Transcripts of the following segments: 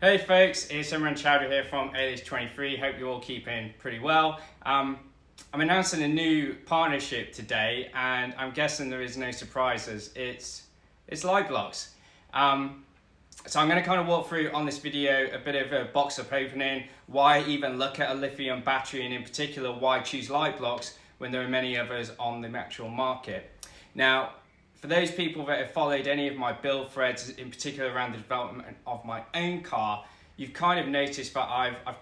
Hey folks, it's Imran Chowdhury here from Alias23. Hope you're all keeping pretty well. I'm announcing a new partnership today, and I'm guessing there is no surprises. It's LiteBlox. So I'm going to kind of walk through on this video a bit of a box up opening, why even look at a lithium battery, and in particular why choose LiteBlox when there are many others on the actual market. Now, for those people that have followed any of my build threads, in particular around the development of my own car, you've kind of noticed that I've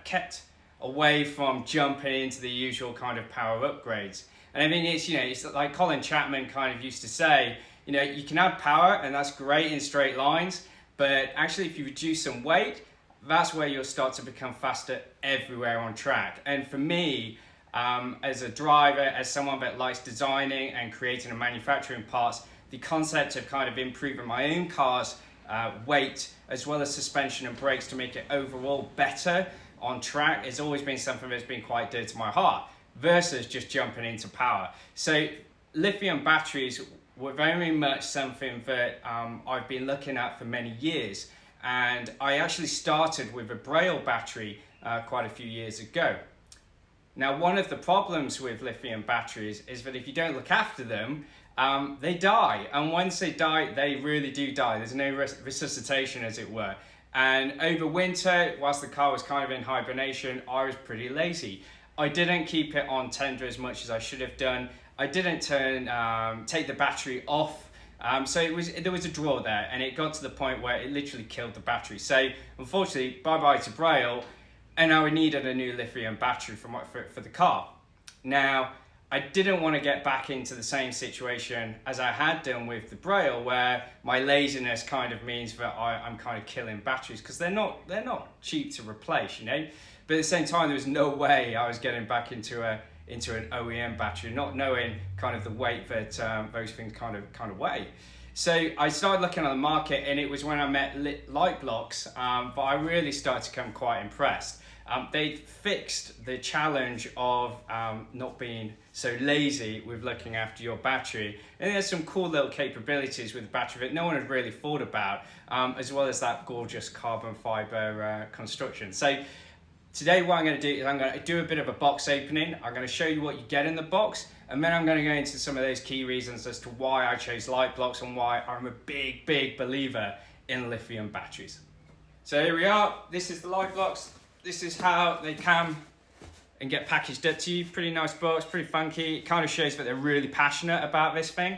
kept away from jumping into the usual kind of power upgrades. And I mean, it's like Colin Chapman kind of used to say, you can add power and that's great in straight lines, but actually if you reduce some weight, that's where you'll start to become faster everywhere on track. And for me, as a driver, as someone that likes designing and creating and manufacturing parts, the concept of kind of improving my own car's weight as well as suspension and brakes to make it overall better on track has always been something that's been quite dear to my heart versus just jumping into power. So lithium batteries were very much something that I've been looking at for many years, and I actually started with a Braille battery quite a few years ago. Now, one of the problems with lithium batteries is that if you don't look after them, they die. And once they die, they really do die. There's no resuscitation, as it were. And over winter, whilst the car was kind of in hibernation, I was pretty lazy. I didn't keep it on tender as much as I should have done. I didn't take the battery off. So there was a draw there, and it got to the point where it literally killed the battery. So unfortunately, bye-bye to Braille. And I needed a new lithium battery for the car. Now, I didn't want to get back into the same situation as I had done with the Braille, where my laziness kind of means that I'm kind of killing batteries because they're not cheap to replace, But at the same time, there was no way I was getting back into an OEM battery, not knowing kind of the weight that those things kind of weigh. So I started looking at the market, and it was when I met LiteBlox, but I really started to become quite impressed. They fixed the challenge of not being so lazy with looking after your battery. And there's some cool little capabilities with the battery that no one had really thought about, as well as that gorgeous carbon fiber construction. So today what I'm going to do is I'm going to do a bit of a box opening. I'm going to show you what you get in the box, and then I'm going to go into some of those key reasons as to why I chose LiteBlox and why I'm a big believer in lithium batteries. So here we are. This is the LiteBlox. This is how they come and get packaged up to you. Pretty nice box, pretty funky. It kind of shows that they're really passionate about this thing.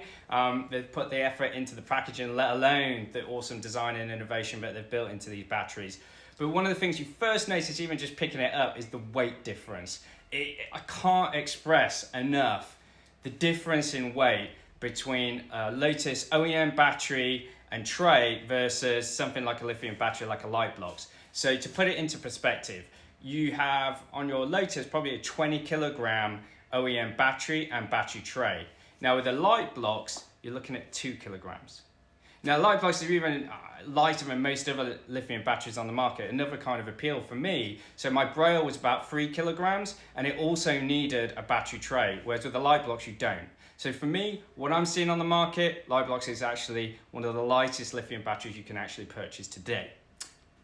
They've put the effort into the packaging, let alone the awesome design and innovation that they've built into these batteries. But one of the things you first notice, even just picking it up, is the weight difference. I can't express enough the difference in weight between a Lotus OEM battery and tray versus something like a lithium battery like a LiteBlox. So to put it into perspective, you have on your Lotus probably a 20 kilogram OEM battery and battery tray. Now with a LiteBlox, you're looking at 2 kilograms. Now LiteBlox is even lighter than most other lithium batteries on the market, another kind of appeal for me. So my Braille was about 3 kilograms, and it also needed a battery tray, whereas with the LiteBlox you don't. So for me, what I'm seeing on the market, LiteBlox is actually one of the lightest lithium batteries you can actually purchase today.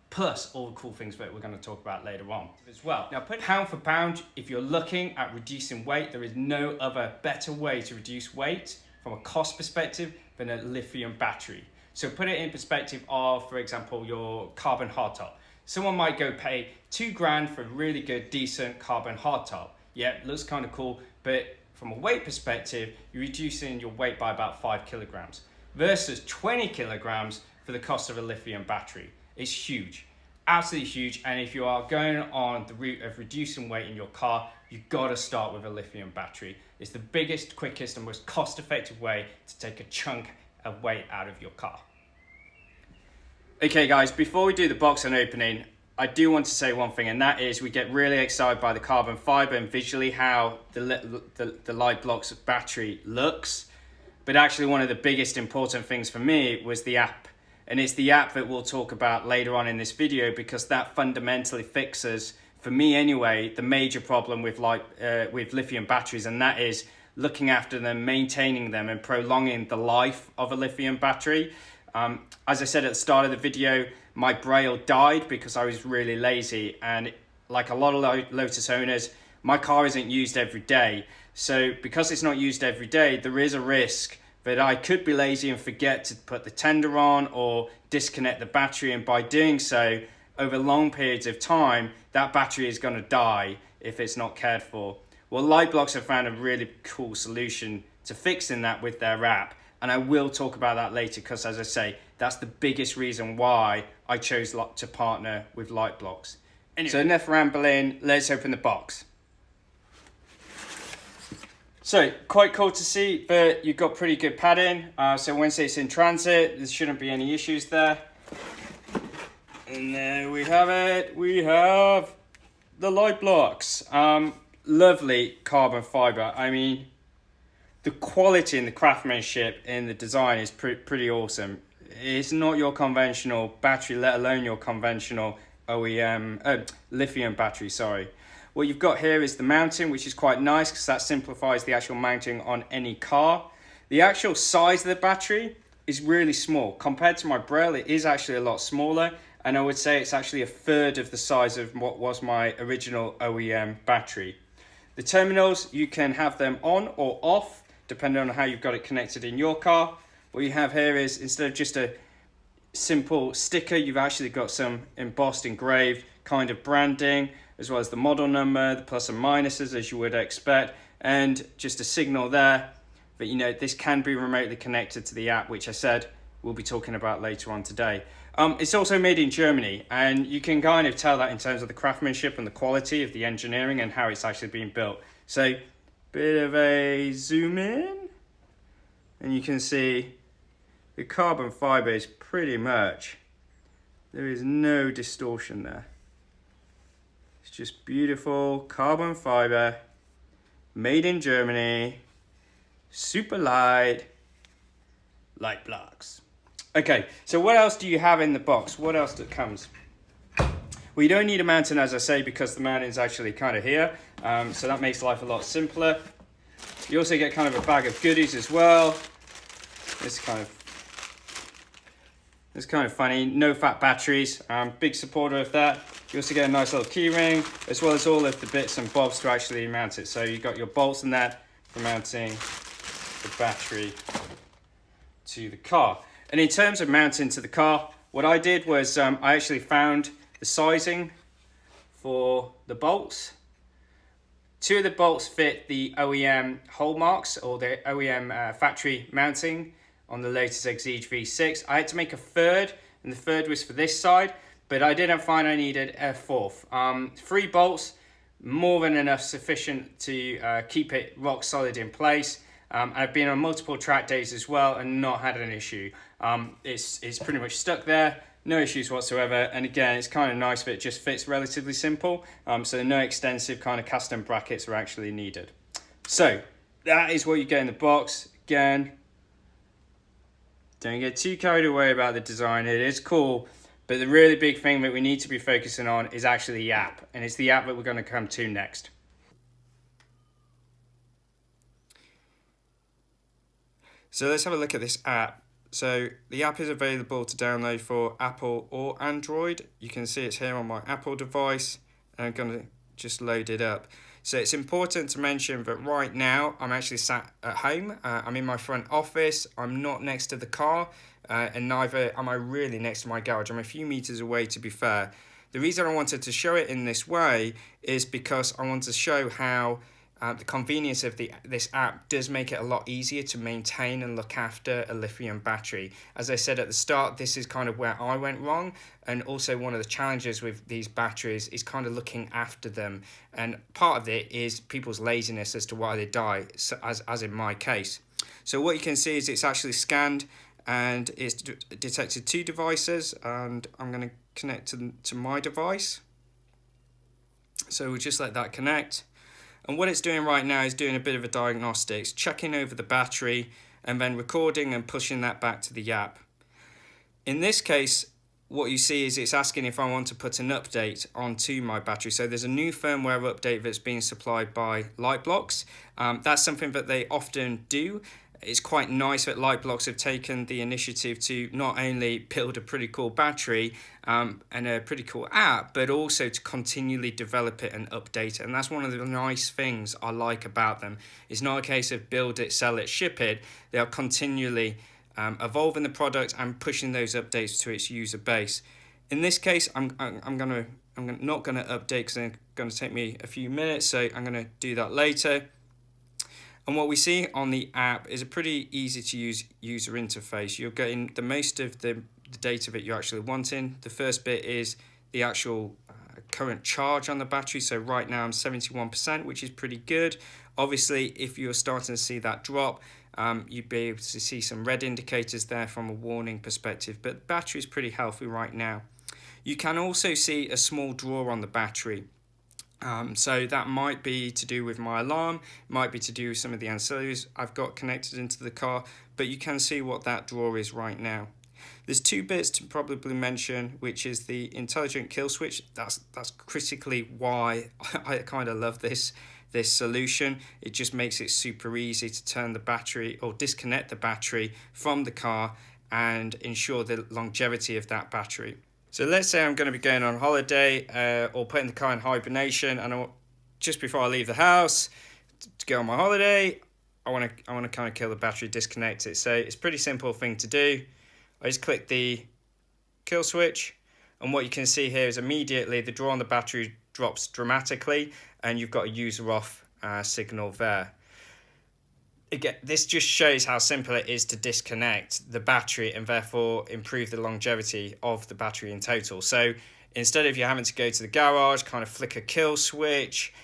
Plus all the cool things that we're going to talk about later on as well. Now, pound for pound, if you're looking at reducing weight, there is no other better way to reduce weight from a cost perspective than a lithium battery. So put it in perspective of, for example, your carbon hardtop. Someone might go pay $2,000 for a really good, decent carbon hardtop. Yeah, it looks kind of cool, but from a weight perspective, you're reducing your weight by about 5 kilograms versus 20 kilograms for the cost of a lithium battery. It's huge, absolutely huge. And if you are going on the route of reducing weight in your car, you've got to start with a lithium battery. It's the biggest, quickest, and most cost-effective way to take a chunk of weight out of your car. Okay guys, before we do the box opening, I do want to say one thing, and that is we get really excited by the carbon fiber and visually how the LiteBlox battery looks. But actually one of the biggest important things for me was the app. And it's the app that we'll talk about later on in this video, because that fundamentally fixes, for me anyway, the major problem with lithium batteries, and that is looking after them, maintaining them, and prolonging the life of a lithium battery. As I said at the start of the video, my Braille died because I was really lazy, and like a lot of Lotus owners, my car isn't used every day. So because it's not used every day, there is a risk that I could be lazy and forget to put the tender on or disconnect the battery, and by doing so, over long periods of time, that battery is going to die if it's not cared for. Well, LiteBlox have found a really cool solution to fixing that with their app, and I will talk about that later because, as I say, that's the biggest reason why I chose to partner with LiteBlox. Anyway, so enough rambling, let's open the box. So, quite cool to see that you've got pretty good padding. So once it's in transit, there shouldn't be any issues there. And there we have it. We have the LiteBlox. Lovely carbon fiber. I mean, the quality and the craftsmanship in the design is pretty awesome. It's not your conventional battery, let alone your conventional OEM lithium battery, sorry. What you've got here is the mounting, which is quite nice because that simplifies the actual mounting on any car. The actual size of the battery is really small. Compared to my Braille, it is actually a lot smaller, and I would say it's actually a third of the size of what was my original OEM battery. The terminals, you can have them on or off, depending on how you've got it connected in your car. What you have here is, instead of just a simple sticker, you've actually got some embossed, engraved kind of branding, as well as the model number, the plus and minuses as you would expect, and just a signal there that, you know, this can be remotely connected to the app, which I said we'll be talking about later on today. It's also made in Germany, and you can kind of tell that in terms of the craftsmanship and the quality of the engineering and how it's actually being built. So, bit of a zoom in, and you can see the carbon fiber is pretty much, there is no distortion there. It's just beautiful carbon fiber, made in Germany, super light, LiteBlox. Okay, so what else do you have in the box? What else comes? Well, you don't need a mountain, as I say, because the mountain is actually kind of here. So that makes life a lot simpler. You also get kind of a bag of goodies as well. It's kind of funny. No fat batteries. Big supporter of that. You also get a nice little key ring, as well as all of the bits and bobs to actually mount it. So you've got your bolts in that for mounting the battery to the car. And in terms of mounting to the car, what I did was I actually found the sizing for the bolts. Two of the bolts fit the OEM hole marks, or the OEM factory mounting on the Lotus Exige V6. I had to make a third, and the third was for this side, but I didn't find I needed a fourth. 3 bolts, more than enough, sufficient to keep it rock solid in place. I've been on multiple track days as well and not had an issue. It's pretty much stuck there, no issues whatsoever. And again, it's kind of nice that it just fits relatively simple. So no extensive kind of custom brackets are actually needed. So that is what you get in the box. Again, don't get too carried away about the design. It is cool, but the really big thing that we need to be focusing on is actually the app. And it's the app that we're going to come to next. So let's have a look at this app. So the app is available to download for Apple or Android. You can see it's here on my Apple device, and I'm going to just load it up. So it's important to mention that right now I'm actually sat at home. I'm in my front office. I'm not next to the car, and neither am I really next to my garage. I'm a few meters away, to be fair. The reason I wanted to show it in this way is because I want to show how the convenience of this app does make it a lot easier to maintain and look after a lithium battery. As I said at the start, this is kind of where I went wrong, and also one of the challenges with these batteries is kind of looking after them, and part of it is people's laziness as to why they die, so as in my case. So what you can see is it's actually scanned and it's detected 2 devices, and I'm going to connect to my device. So we'll just let that connect. And what it's doing right now is doing a bit of a diagnostics, checking over the battery and then recording and pushing that back to the app. In this case, what you see is it's asking if I want to put an update onto my battery. So there's a new firmware update that's being supplied by LiteBlox. That's something that they often do. it's quite nice that LiteBlox have taken the initiative to not only build a pretty cool battery and a pretty cool app, but also to continually develop it and update it. And that's one of the nice things I like about them. It's not a case of build it, sell it, ship it. They are continually evolving the product and pushing those updates to its user base. In this case, I'm not gonna update because it's gonna take me a few minutes, so I'm gonna do that later. And what we see on the app is a pretty easy to use user interface. You're getting the most of the data that you're actually wanting. The first bit is the actual current charge on the battery. So right now I'm 71%, which is pretty good. Obviously, if you're starting to see that drop, you'd be able to see some red indicators there from a warning perspective, but the battery is pretty healthy right now. You can also see a small draw on the battery. So that might be to do with my alarm, might be to do with some of the ancillaries I've got connected into the car, but you can see what that draw is right now. There's two bits to probably mention, which is the intelligent kill switch. That's critically why I kind of love this solution. It just makes it super easy to turn the battery or disconnect the battery from the car and ensure the longevity of that battery. So let's say I'm going to be going on holiday or putting the car in hibernation, and just before I leave the house to go on my holiday, I want to kind of kill the battery, disconnect it. So it's a pretty simple thing to do. I just click the kill switch, and what you can see here is immediately the draw on the battery drops dramatically, and you've got a user off signal there. Again, this just shows how simple it is to disconnect the battery and therefore improve the longevity of the battery in total. So instead of you having to go to the garage, kind of flick a kill switch,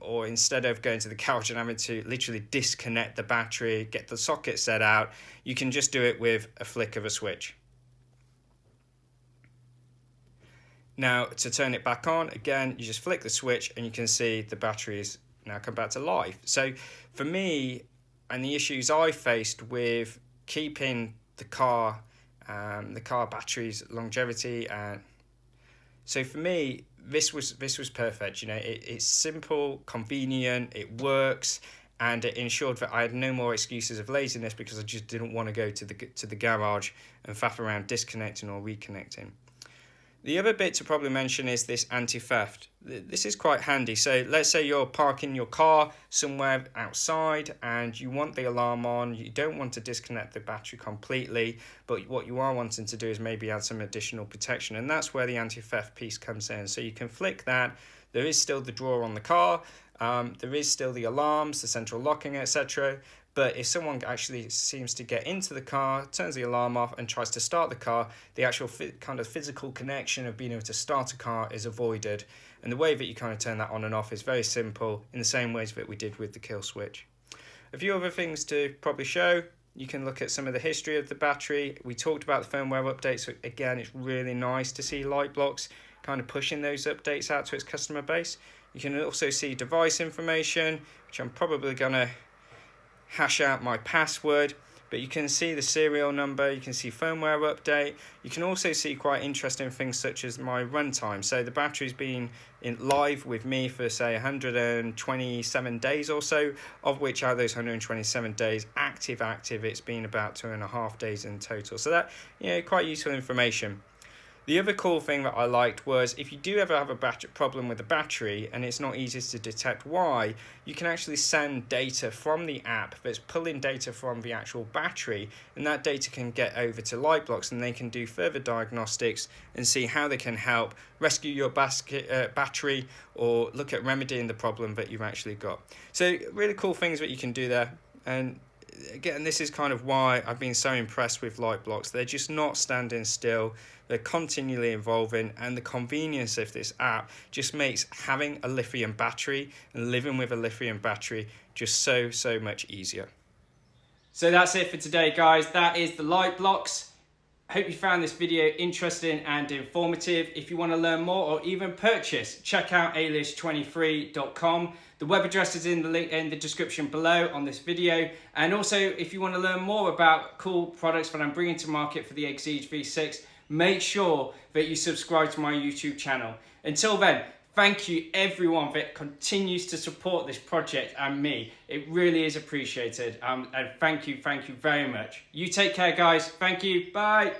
or instead of going to the garage and having to literally disconnect the battery, get the socket set out, you can just do it with a flick of a switch. Now, to turn it back on, again, you just flick the switch and you can see the batteries now come back to life. So for me, and the issues I faced with keeping the car battery's longevity, and so for me, this was perfect. You know, it's simple, convenient, it works, and it ensured that I had no more excuses of laziness because I just didn't want to go to the garage and faff around disconnecting or reconnecting. The other bit to probably mention is this anti-theft. This is quite handy. So let's say you're parking your car somewhere outside and you want the alarm on. You don't want to disconnect the battery completely, but what you are wanting to do is maybe add some additional protection, and that's where the anti-theft piece comes in. So you can flick that. There is still the drawer on the car. There is still the alarms, the central locking, etc. But if someone actually seems to get into the car, turns the alarm off and tries to start the car, the actual kind of physical connection of being able to start a car is avoided. And the way that you kind of turn that on and off is very simple, in the same ways that we did with the kill switch. A few other things to probably show. You can look at some of the history of the battery. We talked about the firmware updates. So again, it's really nice to see LiteBlox kind of pushing those updates out to its customer base. You can also see device information, which I'm probably going to hash out my password, but you can see the serial number, you can see firmware update. You can also see quite interesting things such as my runtime. So the battery's been live with me for say 127 days or so, of which out of those 127 days active, it's been about 2.5 days in total. So that, you know, quite useful information. The other cool thing that I liked was if you do ever have a problem with the battery and it's not easy to detect why, you can actually send data from the app that's pulling data from the actual battery, and that data can get over to LiteBlox and they can do further diagnostics and see how they can help rescue your battery or look at remedying the problem that you've actually got. So really cool things that you can do there. And again, this is kind of why I've been so impressed with LiteBlox. They're just not standing still. They're continually evolving, and the convenience of this app just makes having a lithium battery and living with a lithium battery just so much easier. So that's it for today, guys. That is the LiteBlox. I hope you found this video interesting and informative. If you want to learn more or even purchase, check out alish23.com. The web address is in the link in the description below on this video. And also, if you want to learn more about cool products that I'm bringing to market for the Exige V6, make sure that you subscribe to my YouTube channel. Until then, Thank you everyone that continues to support this project and me. It really is appreciated. And thank you very much. You take care, guys. Thank you. Bye.